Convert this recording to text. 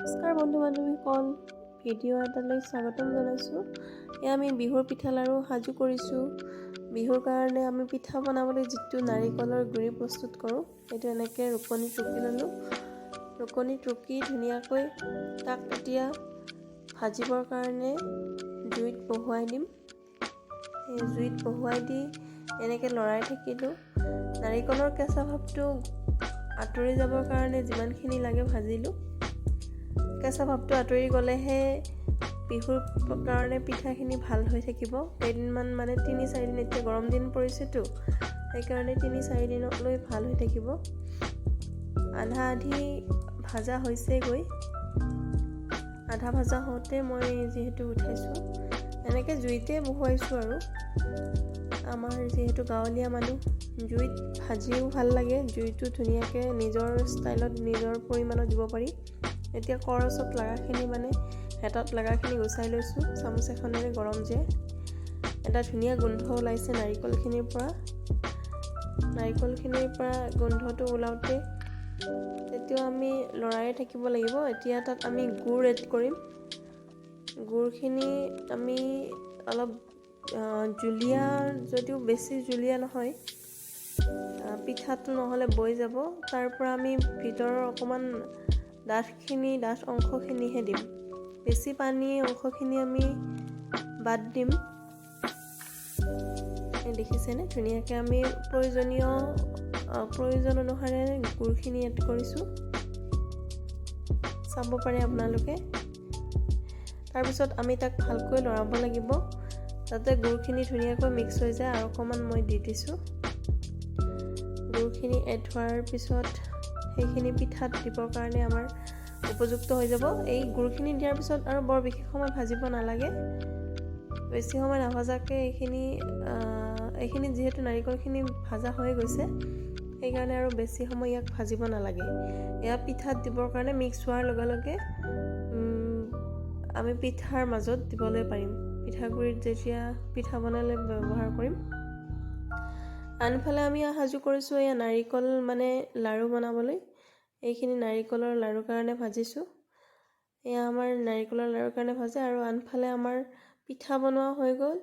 নমস্কাৰ বন্ধু-বান্ধৱীসকল, ভিডিঅ' এটালৈ স্বাগতম জনাইছোঁ। এয়া আমি বিহুৰ পিঠা লাড়ু সাজু কৰিছোঁ। বিহুৰ কাৰণে আমি পিঠা বনাবলৈ যিটো নাৰিকলৰ গুড়ি প্ৰস্তুত কৰোঁ, সেইটো এনেকৈ ৰুকনিত ৰুকি ল'লোঁ। ৰুকনিত ৰুকি ধুনীয়াকৈ তাক এতিয়া ভাজিবৰ কাৰণে জুইত বহুৱাই দিম। এই জুইত বহুৱাই দি এনেকৈ লৰাই থাকিলোঁ। নাৰিকলৰ কেঁচা ভাৱটো আঁতৰি যাবৰ কাৰণে যিমানখিনি লাগে ভাজিলোঁ। কেঁচা ভাৱটো আঁতৰি গ'লেহে বিহুৰ কাৰণে পিঠাখিনি ভাল হৈ থাকিব। কেইদিনমান মানে ৩-৪ দিন, এতিয়া গৰম দিন পৰিছেতো, সেইকাৰণে ৩-৪ দিনলৈ ভাল হৈ থাকিব। আধা আধি ভাজা হৈছেগৈ। আধা ভাজা হওঁতে মই যিহেতু উঠাইছোঁ, এনেকৈ জুইতে বহুৱাইছোঁ আৰু। আমাৰ যিহেতু গাঁৱলীয়া মানুহ, জুইত ভাজিও ভাল লাগে। জুইটো ধুনীয়াকৈ নিজৰ ষ্টাইলত, নিজৰ পৰিমাণত দিব পাৰি। এতিয়া কৰচত লগাখিনি মানে হেতাত লগাখিনি গুচাই লৈছোঁ চামুচ এখনেৰে, গৰম যে। এটা ধুনীয়া গোন্ধ ওলাইছে নাৰিকলখিনিৰ পৰা। গোন্ধটো ওলাওঁতে তেতিয়াও আমি লৰাই থাকিব লাগিব। এতিয়া তাত আমি গুড় এড কৰিম। গুড়খিনি আমি অলপ জুলীয়া, যদিও বেছি জুলীয়া নহয়, পিঠাটো নহ'লে বৈ যাব। তাৰ পৰা আমি ভিতৰৰ অকণমান ডাঠ অংশখিনিহে দিম। বেছি পানী অংশখিনি আমি বাদ দিম। দেখিছেনে, ধুনীয়াকৈ আমি প্ৰয়োজন অনুসাৰে গুড়খিনি এড কৰিছোঁ। চাব পাৰে আপোনালোকে। তাৰপিছত আমি তাক ভালকৈ লৰাব লাগিব, যাতে গুড়খিনি ধুনীয়াকৈ মিক্স হৈ যায়। আৰু অকণমান মই দি দিছোঁ। গুড়খিনি এড হোৱাৰ পিছত সেইখিনি পিঠাত দিবৰ কাৰণে আমাৰ উপযুক্ত হৈ যাব। এই গুড়খিনি দিয়াৰ পিছত আৰু বৰ বিশেষ সময় ভাজিব নালাগে। বেছি সময় নাভাজাকৈ এইখিনি যিহেতু নাৰিকলখিনি ভাজা হৈ গৈছে, সেইকাৰণে আৰু বেছি সময় ইয়াক ভাজিব নালাগে। এয়া পিঠাত দিবৰ কাৰণে মিক্স হোৱাৰ লগে লগে আমি পিঠাৰ মাজত দিবলৈ পাৰিম। পিঠাগুড়িত যেতিয়া পিঠা বনালে ব্যৱহাৰ কৰিম। আনফালে আমি সাজু কৰিছোঁ এয়া নাৰিকল মানে লাড়ু বনাবলৈ। এইখিনি নাৰিকলৰ লাড়ুৰ কাৰণে ভাজিছোঁ। এয়া আমাৰ নাৰিকলৰ লাড়ুৰ কাৰণে ভাজে। আৰু আনফালে আমাৰ পিঠা বনোৱা হৈ গ'ল।